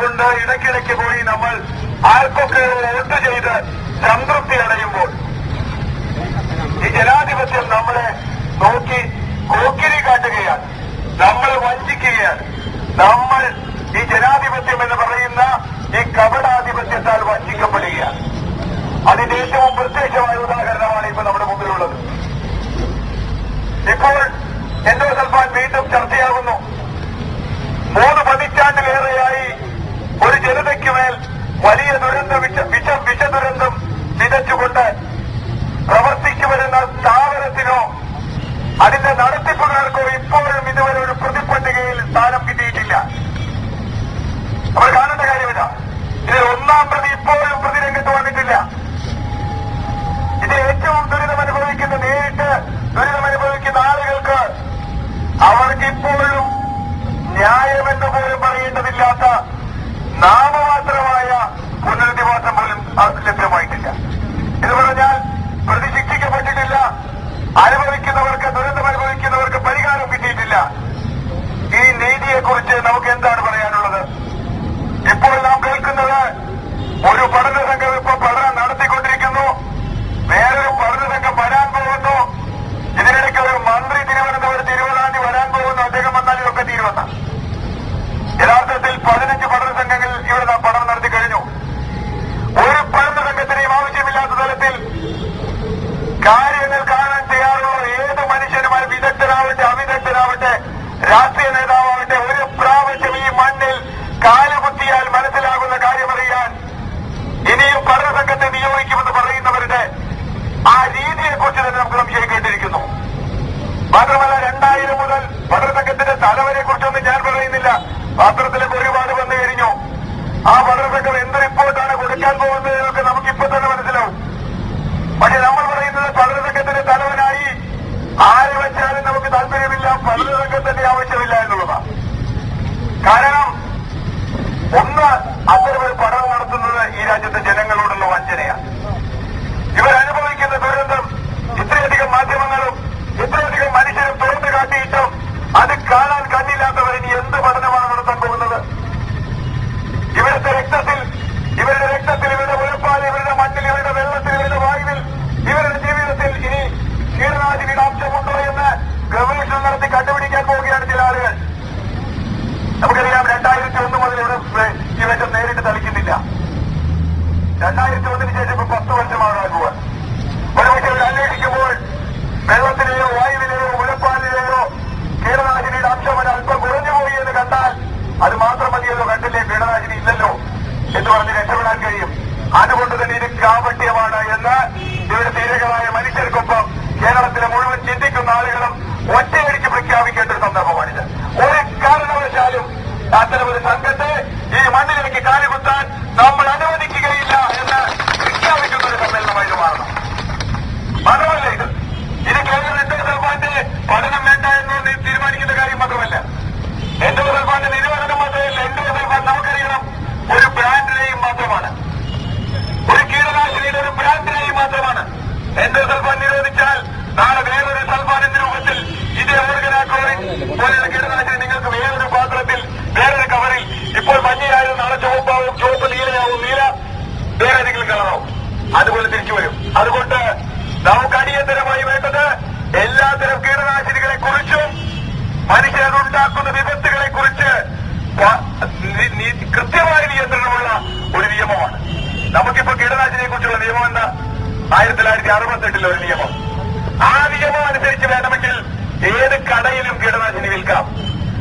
അതുകൊണ്ട് ഇടയ്ക്കിടയ്ക്ക് പോയി നമ്മൾ ആർക്കൊക്കെ വോട്ട് ചെയ്ത് സംതൃപ്തി അടയുമ്പോൾ ഈ ജനാധിപത്യം നമ്മളെ നോക്കി കോക്കിരി കാട്ടുകയാണ്, നമ്മൾ വഞ്ചിക്കുകയാണ്. നമ്മൾ ഈ ജനാധിപത്യം എന്ന് പറയുന്ന ഈ കപടാധിപത്യത്താൽ വഞ്ചിക്കപ്പെടുകയാണ്. അതിന്റെ ഏറ്റവും പ്രത്യക്ഷമായ ഉദാഹരണമാണ് ഇപ്പൊ നമ്മുടെ മുമ്പിലുള്ളത്. ഇപ്പോൾ എൻഡോസൾഫാൻ വീണ്ടും ചർച്ചയാകുന്നു. 3 പതിറ്റാണ്ടിലേറെയായി ഒരു ജനതയ്ക്കുമേൽ വലിയ വിഷദുരന്തം വിതച്ചുകൊണ്ട് പ്രവർത്തിച്ചു വരുന്ന സ്ഥാപനത്തിനോ അതിന്റെ നടത്തിപ്പുകാർക്കോ ഇപ്പോഴും ഇതുവരെ ഒരു പ്രതിപട്ടികയിൽ സ്ഥാനം കിട്ടിയിട്ടില്ല. അവർ കാണേണ്ട കാര്യമില്ല. ഇതിൽ 1-ാം പ്രതി ഇപ്പോഴും പ്രതിരംഗത്ത് വന്നിട്ടില്ല. ഇത് ഏറ്റവും ദുരിതമനുഭവിക്കുന്ന, നേരിട്ട് ദുരിതമനുഭവിക്കുന്ന ആളുകൾക്ക് അവർക്ക് ഇപ്പോഴും ന്യായമെന്ന് പോലും പറയേണ്ടതില്ലാത്ത നാമമാത്രമായ പുനരധിവാസം പോലും ലഭ്യമായിട്ടില്ല. എന്ന് പറഞ്ഞാൽ പ്രതി ശിക്ഷിക്കപ്പെട്ടിട്ടില്ല, അനുഭവിക്കുന്നവർക്ക്, ദുരന്തം അനുഭവിക്കുന്നവർക്ക് പരിഹാരം കിട്ടിയിട്ടില്ല. ഈ നീതിയെക്കുറിച്ച് നമുക്ക് എന്താണ് പറയാനുള്ളത്? ഇപ്പോൾ നാം കേൾക്കുന്നത് ഒരു പഠന സംഘം ഇപ്പോൾ പഠനം നടത്തിക്കൊണ്ടിരിക്കുന്നു, വേറൊരു പഠന സംഘം വരാൻ പോകുന്നു. ഇതിനിടയ്ക്ക് ഒരു മന്ത്രി തിരുവനന്തപുരത്ത് 20-ാം തീയതി വരാൻ പോകുന്നു. അദ്ദേഹം വന്നാൽ ഇതൊക്കെ തീരുവന്ന. യഥാർത്ഥത്തിൽ 15 പഠന സംഘങ്ങൾ ഇവിടെ പഠനം നടത്തി കഴിഞ്ഞു. ഒരു പഠന സംഘത്തിനെയും ആവശ്യമില്ലാത്ത തലത്തിൽ കാര്യങ്ങൾ കാണാൻ തയ്യാറുള്ള ഏത് മനുഷ്യനും, വിദഗ്ധനാവട്ടെ അവിദഗ്ധനാവട്ടെ രാഷ്ട്രീയ നേതാവാവട്ടെ, ഒരു പ്രാവശ്യം ഈ മണ്ണിൽ കാലുകുത്തിയാൽ മനസ്സിലാകുന്ന കാര്യമറിയാൻ ഇനിയും പഠന സംഘത്തെ നിയോഗിക്കുമെന്ന് പറയുന്നവരുടെ ആ രീതിയെക്കുറിച്ച് തന്നെ നമുക്ക് സംശയിക്കേണ്ടിയിരിക്കുന്നു. മാത്രമല്ല 2000 മുതൽ പഠന സംഘത്തിന്റെ തലവരെ കുറിച്ചൊന്നും ഞാൻ പറയുന്നില്ല. പത്രത്തിലൊക്കെ ഒരുപാട് വന്നു കഴിഞ്ഞു. ആ പഠന സംഘം എന്ത് റിപ്പോർട്ടാണ് കൊടുക്കാൻ പോകുന്നത് എന്നൊക്കെ നമുക്കിപ്പോ തന്നെ മനസ്സിലാവും. പക്ഷെ നമ്മൾ പറയുന്നത് പഠന സംഘത്തിന്റെ തലവനായി ആര് വെച്ചാലും നമുക്ക് താല്പര്യമില്ല, പഠന സംഘത്തിന്റെ ആവശ്യമില്ല എന്നുള്ളതാണ്. കാരണം ഒന്ന്, അത്തരമൊരു പഠനം നടത്തുന്നത് ഈ രാജ്യത്തെ ജനങ്ങളോടുള്ള വഞ്ചനയാണ്. ഇവരനുഭവിക്കുന്ന ദുരന്തം ഇത്രയധികം മാധ്യമങ്ങളും ഇത്രയധികം മനുഷ്യരും തുറന്നു കാട്ടിയിട്ടും അത് കാണാൻ കണ്ണില്ലാത്തവർ ഇനി എന്ത് പഠനമാണ് നടത്താൻ പോകുന്നത്? ഇവരുടെ രക്തത്തിൽ, ഇവരുടെ ഉഴപ്പാൽ, ഇവരുടെ മണ്ണിൽ, ഇവരുടെ വെള്ളത്തിൽ, ഇവരുടെ വായുവിൽ, ഇവരുടെ ജീവിതത്തിൽ ഇനി കീടനാശിനിയുടെ അംശമുണ്ടോ എന്ന് ഗവേഷണം നടത്തി കണ്ടുപിടിക്കാൻ പോവുകയാണ് ചില ആളുകൾ. നമുക്കറിയാം 2001 മുതൽ ഇവിടെ ഈ വിഷം നേരിട്ട് തളിക്കുന്നില്ല. 2001 ശേഷം ഇപ്പൊ 10 വർഷമാകാകുക. ഒരുപക്ഷെ അവർ അന്വേഷിക്കുമ്പോൾ വെള്ളത്തിലെയോ വായുവിലെയോ ഉഴപ്പാലിലെയോ കീടനാശിനിയുടെ അംശം അല്പം കുറഞ്ഞുപോയി എന്ന് കണ്ടാൽ അത് മാത്രം മതിയല്ലോ, കണ്ടില്ലേ കീടനാശിനി ഇല്ലല്ലോ എന്ന് പറഞ്ഞ് രക്ഷപ്പെടാൻ കഴിയും. അതുകൊണ്ട് തന്നെ ഇത് കാപട്യമാണ് എന്ന് ഇവിടെ ധീരകളായ മനുഷ്യർക്കൊപ്പം കേരളത്തിലെ മുഴുവൻ ചിന്തിക്കുന്ന ആളുകളും ഒറ്റയടിക്ക് പ്രഖ്യാപിക്കേണ്ട ഒരു സന്ദർഭമാണിത്. ഒരു കാരണവശാലും അത്തരമൊരു സംഘത്തെ ഈ മണ്ണിലേക്ക് കാലുകുത്താൻ നമ്മൾ അനുവദിക്കുകയില്ല എന്ന് പ്രഖ്യാപിക്കുന്ന ഒരു സമ്മേളനമായിട്ട് മാറണം. മാത്രമല്ല ഇത് കേവലം എൻഡോസൾഫാന്റെ പഠനം വേണ്ട എന്ന് തീരുമാനിക്കുന്ന കാര്യം മാത്രമല്ല, എൻഡോസൾഫാന്റെ നിരോധനം മാത്രമല്ല. എൻഡോസൾഫാൻ നമുക്കറിയണം ഒരു ബ്രാൻഡ് നെയിം മാത്രമാണ്, ഒരു കീടനാശിനിയുടെ ഒരു ബ്രാൻഡ് നെയിം മാത്രമാണ്. എൻഡോസൾഫാൻ നിരോധിച്ചാൽ നാളെ വേറൊരു സൾഫാൻ എന്ന രൂപത്തിൽ ഇതേ ഓർഗനാക്ലോറിൻ പോലെയുള്ള കീടനാശിനി നിങ്ങൾക്ക് വേറൊരു പാത്രത്തിൽ, വേറൊരു കവറിൽ, ഇപ്പോൾ മഞ്ഞയായാലും നാളെ ചുവപ്പാവും, ചുവപ്പ് നീലയാവും, നീല വേറെ ഏതെങ്കിലും കളറാവും, അതുപോലെ തിരിച്ചു വരും. അതുകൊണ്ട് നമുക്ക് അടിയന്തരമായി വേണ്ടത് എല്ലാത്തരം കീടനാശിനികളെ കുറിച്ചും മനുഷ്യരുണ്ടാക്കുന്ന വിപത്തുകളെ കുറിച്ച് കൃത്യമായ നിയന്ത്രണമുള്ള ഒരു നിയമമാണ്. നമുക്കിപ്പോ കീടനാശിനിയെ കുറിച്ചുള്ള നിയമം എന്താ? 1968 ഒരു നിയമം. ആ നിയമം അനുസരിച്ച് വേണമെങ്കിൽ ഏത് കടയിലും കീടനാശിനി വിൽക്കാം.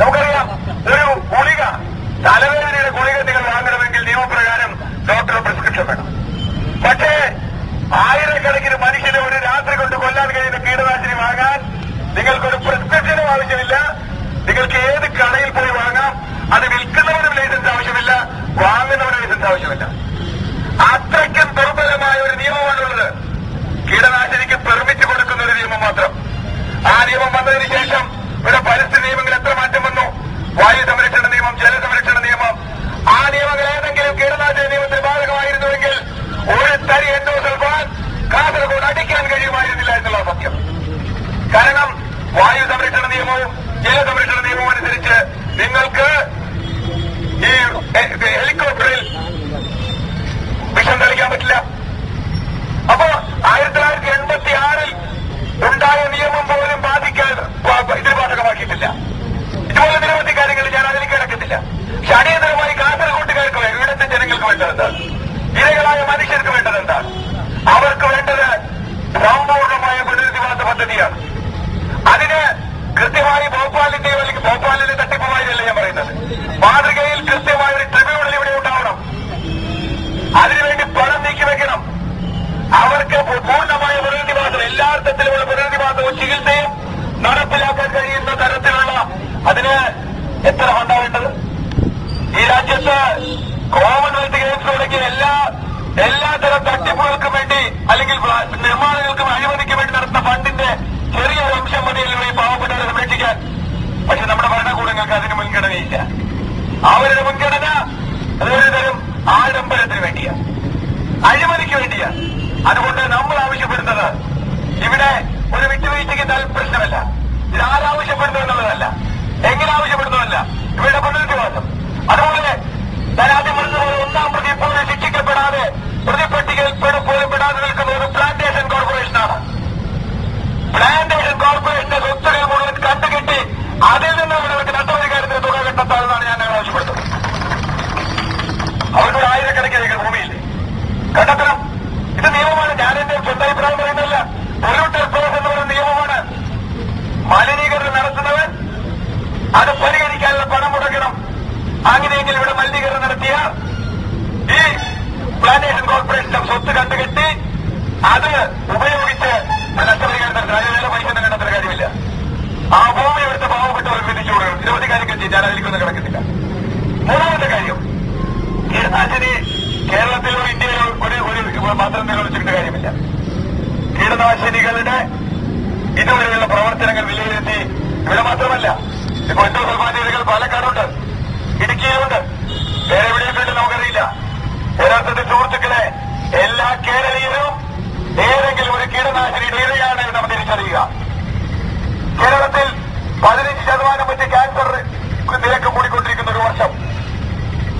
നമുക്കറിയാം, ഒരു ഗുളിക, തലവേദനയുടെ ഗുളിക നിങ്ങൾ വാങ്ങണമെങ്കിൽ നിയമപ്രകാരം ഡോക്ടറുടെ പ്രിസ്ക്രിപ്ഷൻ വേണം. പക്ഷേ ആയിരക്കണക്കിന് മനുഷ്യനെ ഒരു രാത്രി കൊണ്ട് കൊല്ലാൻ കഴിയുന്ന കീടനാശിനി വാങ്ങാൻ നിങ്ങൾക്കൊരു പ്രിസ്ക്രിപ്ഷനും ആവശ്യമില്ല. നിങ്ങൾക്ക് ഏത് കടയിൽ പോയി വാങ്ങാം. അത് വിൽക്കുന്നവരും ലൈസൻസ് ആവശ്യമില്ല, വാങ്ങുന്നവരും ലൈസൻസ് ആവശ്യമില്ല. അത്രയ്ക്കും ദുർബലമായ ഒരു നിയമമാണുള്ളത്. കീടനാശിനിക്ക് പെർമിറ്റ് കൊടുക്കുന്ന ഒരു നിയമം മാത്രം. ആ നിയമം വന്നതിന് ശേഷം ഇവിടെ പരിസ്ഥിതി നിയമങ്ങൾ എത്ര മാറ്റം വന്നു? വായു സംരക്ഷണ നിയമം, ജല സംരക്ഷണ നിയമം. ആ നിയമങ്ങൾ ഏതെങ്കിലും കീടനാശിനി നിയമത്തിന് ബാധകമായിരുന്നുവെങ്കിൽ ഒരു തരി എൻഡോസൾഫാൻ കാസർഗോഡ് അടിക്കാൻ കഴിയുമായിരുന്നില്ല എന്നുള്ള സത്യം. കാരണം വായു സംരക്ഷണ നിയമവും ജല സംരക്ഷണ നിയമവും അനുസരിച്ച് നിങ്ങൾക്ക് ഈ ഹെലികോപ്റ്ററിൽ വിഷം തെളിക്കാൻ പറ്റില്ല. അപ്പോ 1986 ഉണ്ടായ നിയമം പോലും ബാധിക്കാൻ ഇതിന് ബാധകമാക്കിയിട്ടില്ല. ഇതുപോലെ നിരവധി കാര്യങ്ങൾ ഞാൻ അതിലേക്ക് കിടക്കുന്നില്ല. പക്ഷെ അടിയന്തരമായി കാസർഗോട്ടുകാർക്ക് ഇവിടുത്തെ ജനങ്ങൾക്ക് വേണ്ടത് എന്താണ്? ഇരകളായ മനുഷ്യർക്ക് വേണ്ടത് എന്താണ്? അവർക്ക് വേണ്ടത് സമ്പൂർണമായ പുനരധിവാസ പദ്ധതിയാണ്. അതിന് കൃത്യമായി ഭോപ്പാലിന്റെയോ അല്ലെങ്കിൽ ഭോപ്പാലിന്റെ തട്ടിപ്പുമായല്ല ഞാൻ പറയുന്നത്, മാതൃകയിൽ കൃത്യമായ ഒരു ട്രിബ്യൂണൽ ഇവിടെ ഉണ്ടാവണം. അതിനുവേണ്ടി പണം നീക്കിവെക്കണം. അവർക്ക് പൂർണ്ണമായ പുനരധിവാസം, എല്ലാ അർത്ഥത്തിലുമുള്ള പുനരധിവാസവും ചികിത്സയും നടപ്പിലാക്കാൻ കഴിയുന്ന തരത്തിലുള്ള അതിന് എത്ര ഫണ്ടാവേണ്ടത്? ഈ രാജ്യത്ത് കോമൺവെൽത്ത് ഗെയിംസ് തുടങ്ങിയ എല്ലാതരം തട്ടിപ്പുകൾക്കും വേണ്ടി അല്ലെങ്കിൽ നിർമ്മാണങ്ങൾക്കും അഴിമതിക്ക് വേണ്ടി നടത്തുന്ന ഫണ്ടിന്റെ ചെറിയൊരു അംശം മതിയല്ലോ ഈ പാവപ്പെട്ടവരെ സംരക്ഷിക്കാൻ. പക്ഷെ നമ്മുടെ ഭരണകൂടങ്ങൾക്ക് അതിന് മുൻഗണനയില്ല. അവരുടെ മുൻഗണന അതൊരു തരം ആഡംബരത്തിന് വേണ്ടിയാണ്, അഴിമതിക്ക് വേണ്ടിയാണ്. അതുകൊണ്ട് നമ്മൾ ആവശ്യപ്പെടുന്നത് ഇവിടെ ഒരു വിട്ടുവീഴ്ചയ്ക്ക് പ്രശ്നമല്ല. ഇതാരാവശ്യപ്പെടുന്നു എന്നുള്ളതല്ല, എങ്ങനെ ആവശ്യപ്പെടുന്നതല്ല, ഇവിടെ പുനരധിവാസം. അതുപോലെ ഞാൻ ആദ്യം പറഞ്ഞതുപോലെ 1-ാം പ്രതി ഇപ്പോഴും ശിക്ഷിക്കപ്പെടാതെ പ്രതിപട്ടികയിൽ പോലും പെടാതെ നിൽക്കുന്ന ഒരു പ്ലാന്റേഷൻ കോർപ്പറേഷനാണ്. പ്ലാന്റേഷൻ കോർപ്പറേഷന്റെ സ്വത്തുകൾ മുഴുവൻ കണ്ടുകെട്ടി അതിൽ നിന്ന് അവർക്ക് നഷ്ടപരിഹാരത്തിന് തുക കണ്ടെത്താമെന്നാണ് ഞാൻ ആവശ്യപ്പെടുന്നത്. അവർക്കൊരു 1000-കണക്കിന് ഏക്കർ ഭൂമിയില്ലേ, കണ്ടെത്തണം. ഇത് നിയമമാണ്. ഞാൻ എന്റെ സ്വന്തം അഭിപ്രായം പറയുന്നില്ല. പൊല്യൂട്ടർ ക്ലോസ് എന്ന് പറയുന്ന നിയമമാണ്. മലിനീകരണം നടത്തുന്നവൻ അത് പരിഹരിക്കാനുള്ള പണം മുടക്കണം. അങ്ങനെയെങ്കിൽ ഇവിടെ മലിനീകരണം നടത്തിയ ഈ പ്ലാന്റേഷൻ കോർപ്പറേഷന്റെ സ്വത്ത് കണ്ടുകെട്ടി അത് ഉപയോഗിച്ച് നഷ്ടപരിഹാരത്തിന് അതിനുള്ള പൈസ കണ്ടെത്തുന്ന കാര്യമില്ല. ആ ഭൂമി ഇവിടുത്തെ പാവപ്പെട്ടവർക്ക് വിധിച്ചു കൊടുക്കണം. നിരവധി കാര്യങ്ങൾ ചെയ്യും, ഞാൻ അതിലേക്കൊന്നും കിടക്കുന്നില്ല. 3ാമത്തെ കാര്യം, കീടനാശിനി കേരളത്തിലോ ഇന്ത്യയിലോ ഒരു മാത്രം നിരോധിച്ചിട്ട് കാര്യമില്ല. കീടനാശിനികളുടെ ഇതുവരെയുള്ള പ്രവർത്തനങ്ങൾ വിലയിരുത്തി ഇവിടെ മാത്രമല്ല, ഇപ്പൊ എൻഡോസൾഫാൻ പാലക്കാടുണ്ട്, ഇടുക്കിയിലുണ്ട്, വേറെ എവിടെയൊക്കെ ഉണ്ട് നമുക്കറിയില്ല. യഥാർത്ഥത്തിൽ സുഹൃത്തുക്കളെ, എല്ലാ കേരളീയരും ഏതെങ്കിലും ഒരു കീടനാശിനിയുടെ ഇരയാണ് നാം തിരിച്ചറിയുക. കേരളത്തിൽ 15% വെച്ച് ക്യാൻസർ നിരക്ക് കൂടിക്കൊണ്ടിരിക്കുന്ന ഒരു വർഷം,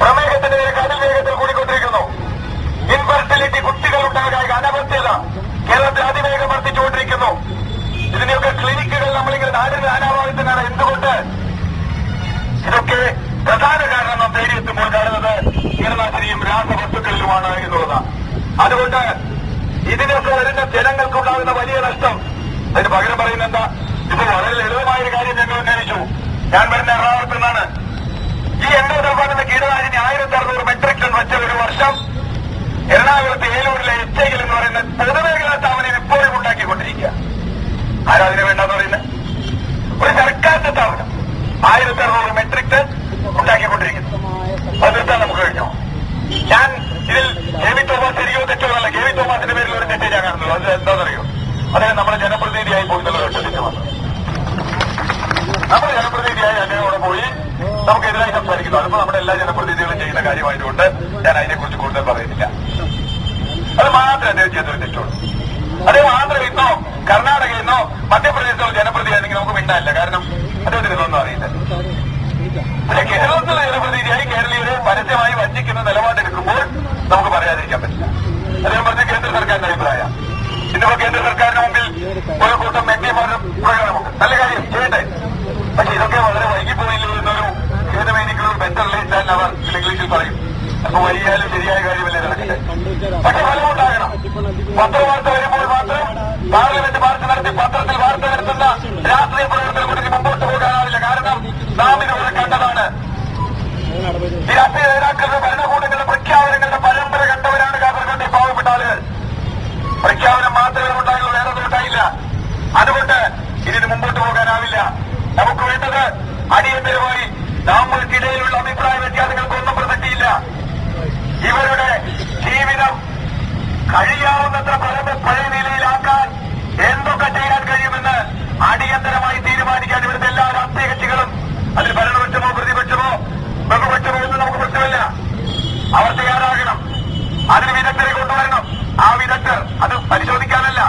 പ്രമേഹത്തിന്റെ നിരക്ക് അതിവേഗത്തിൽ കൂടിക്കൊണ്ടിരിക്കുന്നു. ഇൻഫെർട്ടിലിറ്റി, കുട്ടികളുണ്ടാകാൻ അനവസ്ഥ്യത കേരളത്തിൽ അതിവേഗം വർദ്ധിച്ചുകൊണ്ടിരിക്കുന്നു. ഇതിന്റെയൊക്കെ ക്ലിനിക്കുകൾ നമ്മളിങ്ങനെ നാടിന് അനാഭാവത്തിനാണ്. എന്തുകൊണ്ട്? ഇതൊക്കെ പ്രധാന കാരണം നാം തേടിയെത്തുമ്പോൾ കാണുന്നത് കീടനാശിനിയും രാസവസ്തുക്കളിലുമാണ് എന്നുള്ളതാണ്. അതുകൊണ്ട് ഇതിനൊക്കെ വരുന്ന ജനങ്ങൾക്കുണ്ടാകുന്ന വലിയ നഷ്ടം അതിന് പകരം പറയുന്ന എന്താ? ഇത് വളരെ ലളിതമായൊരു കാര്യം ഞങ്ങൾ ഉന്നയിച്ചു. ഞാൻ വരുന്ന എറണാകുളത്ത് നിന്നാണ്. ഈ എൻഡോസൾഫാൻ കീടനാശിനി 1600 മെട്രിക് ടൺ വെച്ച ഒരു വർഷം എറണാകുളത്ത് ഏലൂരിലെ എസ്റ്റൈൽ എന്ന് പറയുന്ന പൊതുമേഖലാ സ്ഥാപനം ഇപ്പോഴും ഉണ്ടാക്കിക്കൊണ്ടിരിക്കുക. ആരാ അതിന് വേണ്ടെന്ന് പറയുന്നത്? ഒരു സർക്കാരിന്റെ സ്ഥാപനം 1600 മെട്രിക് ടൺ ഉണ്ടാക്കിക്കൊണ്ടിരിക്കുന്നു. അത് നിർത്താൻ നമുക്ക് കഴിഞ്ഞോ? ഞാൻ ഇതിൽ കെ.വി. തോമസ് ശരിയോ തെറ്റോ അല്ല, കെ.വി. തോമസിന്റെ പേരിൽ ഒരു തെറ്റേ ഞാൻ കാണുന്നുള്ളൂ. അത് എന്താണെന്നറിയോ? അദ്ദേഹം നമ്മുടെ ജനപ്രതിനിധിയായി പോയി എന്നുള്ള ഒറ്റ വന്നു. നമ്മുടെ ജനപ്രതിനിധിയായി അദ്ദേഹം അവിടെ പോയി നമുക്കെതിരായി സംസാരിക്കുന്നു. അതിപ്പോ നമ്മുടെ എല്ലാ ജനപ്രതിനിധികളും ചെയ്യുന്ന കാര്യമായതുകൊണ്ട് ഞാൻ അതിനെക്കുറിച്ച് കൂടുതൽ പറയുന്നില്ല. അത് മാത്രമേ അദ്ദേഹം ചെയ്തൊരു തെറ്റുള്ളൂ. അദ്ദേഹം ആന്ധ്രയിൽ നിന്നോ കർണാടകയിൽ നിന്നോ മധ്യപ്രദേശിലോ ജനപ്രതിനിധിയാണെങ്കിൽ നമുക്ക് മിണ്ടാനില്ല. കാരണം അദ്ദേഹത്തിന് ഇതൊന്നും അറിയില്ല. പക്ഷെ കേരളത്തിലെ ജനപ്രതിനിധിയായി കേരളീയരെ പരസ്യമായി വഞ്ചിക്കുന്ന നിലപാടെടുക്കുമ്പോൾ നമുക്ക് പറയാതിരിക്കാൻ പറ്റില്ല. അദ്ദേഹം പറഞ്ഞ കേന്ദ്ര സർക്കാരിന്റെ അഭിപ്രായം. ഇന്നിപ്പോ കേന്ദ്ര സർക്കാരിന് മുമ്പിൽ ഒരു കൂട്ടം എംപിമാരുടെ പ്രകടനമുണ്ട്. നല്ല കാര്യം, ചെയ്യട്ടെ. പക്ഷെ ഇതൊക്കെ വളരെ വൈകിപ്പോയില്ലോ എന്നൊരു ഖേദം എനിക്കൊരു ബെറ്റർ ലേറ്റ് ആൻഡ് അവർ ഇംഗ്ലീഷിൽ പറയും. അപ്പൊ വൈകിയാലും ശരിയായ കാര്യമല്ലേ നടക്കട്ടെ. പക്ഷെ ഫലമുണ്ടാകണം. പത്രവാർത്ത വരുമ്പോൾ മാത്രം പാർലമെന്റ് വാർത്ത നടത്തി പത്രത്തിൽ വാർത്ത നടത്തുന്ന രാഷ്ട്രീയ പ്രവർത്തനം കൊണ്ട് മുമ്പോട്ട് പോകാനാവില്ല. കാരണം നാം ഇതുവരെ കണ്ടതാണ്, ഈ രാഷ്ട്രീയ നേതാക്കളുടെ ഭരണകൂടങ്ങളുടെ പ്രഖ്യാപനങ്ങളുടെ പരമ്പര കണ്ടവരാണ് കാസർഗോട്ടെ പാവപ്പെട്ട ആളുകൾ. പ്രഖ്യാപനം മാത്രമേ ഉണ്ടായുള്ളൂ, വേറെ ഉണ്ടായില്ല. അതുകൊണ്ട് ഇതിന് മുമ്പോട്ട് പോകാനാവില്ല. നമുക്ക് വേണ്ടത് അടിയന്തരമായി നമ്മൾക്കിടയിലുള്ള അഭിപ്രായ വ്യത്യാസങ്ങൾക്കൊന്നും പ്രസക്തിയില്ല. ഇവരുടെ ജീവിതം കഴിയാവുന്നത്ര പഴയ നിലയിലാക്കാൻ എന്തൊക്കെ ചെയ്യാൻ കഴിയുമെന്ന് അടിയന്തരമായി തീരുമാനിക്കാൻ ഇവിടുത്തെ എല്ലാ രാഷ്ട്രീയ കക്ഷികളും, അതിൽ ഭരണപക്ഷമോ പ്രതിപക്ഷമോ ബഹുപക്ഷമോ ഒന്നും നമുക്ക് പ്രശ്നമില്ല. അവർ തയ്യാറാകണം. അതിന് വിദഗ്ധരെ കൊണ്ടുവരണം. ആ വിദഗ്ധർ അത് പരിശോധിക്കാനല്ല,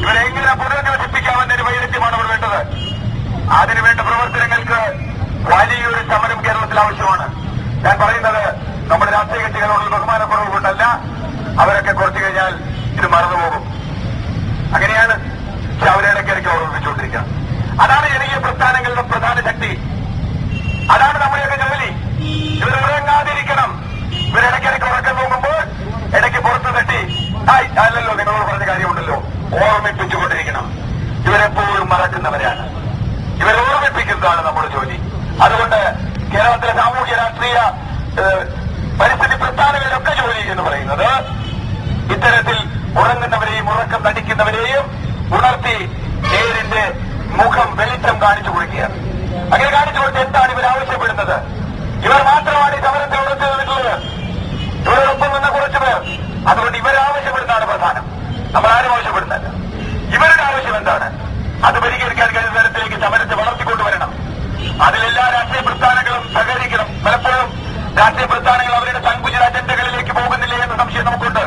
ഇവരെങ്ങനെ പുനരധിവസിപ്പിക്കാമെന്നൊരു വൈദഗ്ധ്യമാണ് ഇവിടെ വേണ്ടത്. അതിനുവേണ്ട പ്രവർത്തനങ്ങൾക്ക് വലിയൊരു സമരം കേരളത്തിൽ ആവശ്യമാണ്. ഞാൻ പറയുന്നത് നമ്മുടെ രാഷ്ട്രീയ കക്ഷികളോടുള്ള ബഹുമാനക്കുറവ് കൊണ്ടല്ല. അവരൊക്കെ കുറച്ചു കഴിഞ്ഞാൽ ഇത് മറന്നുപോകും. അങ്ങനെയാണ്. പക്ഷെ അവരിടയ്ക്കിടയ്ക്ക് ഓർമ്മിപ്പിച്ചുകൊണ്ടിരിക്കുക. അതാണ് ജനകീയ പ്രസ്ഥാനങ്ങളുടെ പ്രധാന ശക്തി. അതാണ് നമ്മുടെയൊക്കെ ജോലി. ഇവർ ഉറങ്ങാതിരിക്കണം. ഇവരിടയ്ക്കിടയ്ക്ക് ഉറക്കം നോക്കുമ്പോൾ ഇടയ്ക്ക് പുറത്തു തട്ടി അല്ലല്ലോ നിങ്ങളോട് പറഞ്ഞ കാര്യമുണ്ടല്ലോ ഓർമ്മിപ്പിച്ചുകൊണ്ടിരിക്കണം. ഇവരെപ്പോഴും മറക്കുന്നവരാണ്. ഇവരെ ഓർമ്മിപ്പിക്കുന്നതാണ് നമ്മുടെ ജോലി. അതുകൊണ്ട് കേരളത്തിലെ സാമൂഹ്യ രാഷ്ട്രീയ പരിസ്ഥിതി പ്രസ്ഥാനങ്ങളിലൊക്കെ ജോലി എന്ന് പറയുന്നത് ഇത്തരത്തിൽ ഉറങ്ങുന്നവരെയും ഉറക്കം നടിക്കുന്നവരെയും ഉണർത്തി നേരിന്റെ മുഖം വെളിച്ചം കാണിച്ചു കൊടുക്കുകയാണ്. അങ്ങനെ കാണിച്ചു കൊടുത്ത് എന്താണ് ഇവർ ആവശ്യപ്പെടുന്നത്? ഇവർ മാത്രമാണ് ഈ സമരത്തിൽ ഉറച്ചു നിന്നിട്ടുള്ളത്. ഇവരോടൊപ്പം നിന്ന കുറച്ചു പേർ. അതുകൊണ്ട് ഇവരാവശ്യപ്പെടുന്നതാണ് പ്രധാനം. നമ്മൾ ആരും ആവശ്യപ്പെടുന്നല്ല. ഇവരുടെ ആവശ്യം എന്താണ്? അത് പരിഹരിക്കാൻ കഴിയുന്ന തരത്തിലേക്ക് സമരത്തെ വളർത്തിക്കൊണ്ടുവരണം. അതിലെല്ലാ രാഷ്ട്രീയ പ്രസ്ഥാനങ്ങളും സഹകരിക്കണം. പലപ്പോഴും രാഷ്ട്രീയ പ്രസ്ഥാനങ്ങൾ അവരുടെ സങ്കുചിത അജണ്ടകളിലേക്ക് പോകുന്നില്ലേ എന്ന സംശയം നമുക്കുണ്ട്.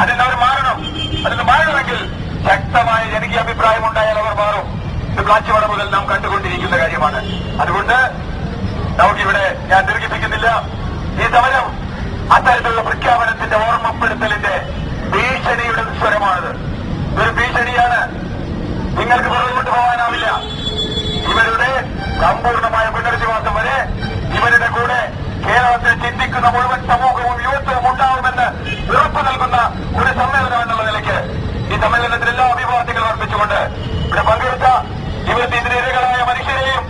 അതിൽ അവർ മാറണം. അതിൽ മാറണമെങ്കിൽ ശക്തമായ ജനകീയ അഭിപ്രായം ഉണ്ടായാൽ അവർ മാറും. ഇത് പ്ലാച്ചിമട മുതൽ നാം കണ്ടുകൊണ്ടിരിക്കുന്ന കാര്യമാണ്. അതുകൊണ്ട് നമുക്കിവിടെ ഞാൻ ദീർഘിപ്പിക്കുന്നില്ല. ഈ സമരം അത്തരത്തിലുള്ള പ്രഖ്യാപനത്തിന്റെ ഓർമ്മപ്പെടുത്തലിന്റെ ഭീഷണിയുടെ സ്വരമാണിത്. ഇതൊരു ഭീഷണിയാണ്. നിങ്ങൾക്ക് പുറകോട്ട് പോകാനാവില്ല. ഇവരുടെ സമ്പൂർണമായ പുനരധിവാസം വരെ ഇവരുടെ കൂടെ കേരളത്തിൽ ചിന്തിക്കുന്ന മുഴുവൻ സമൂഹവും യുവത്വവും ഉണ്ടാവുമെന്ന് ഉറപ്പു നൽകുന്ന ഒരു സമ്മേളനം എന്നുള്ള നിലയ്ക്ക് ഈ സമ്മേളനത്തിൽ എല്ലാ അഭിവാദ്യങ്ങളും അർപ്പിച്ചുകൊണ്ട് ഇവിടെ പങ്കെടുത്ത ഇവരെതിരെകളായ മനുഷ്യരെയും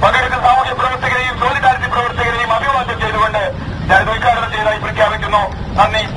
പങ്കെടുത്ത സാമൂഹ്യ പ്രവർത്തകരെയും സോളിഡാരിറ്റി പ്രവർത്തകരെയും അഭിവാദ്യം ചെയ്തുകൊണ്ട് ഞാൻ ഉദ്ഘാടനം ചെയ്തതായി പ്രഖ്യാപിക്കുന്നു. നന്ദി.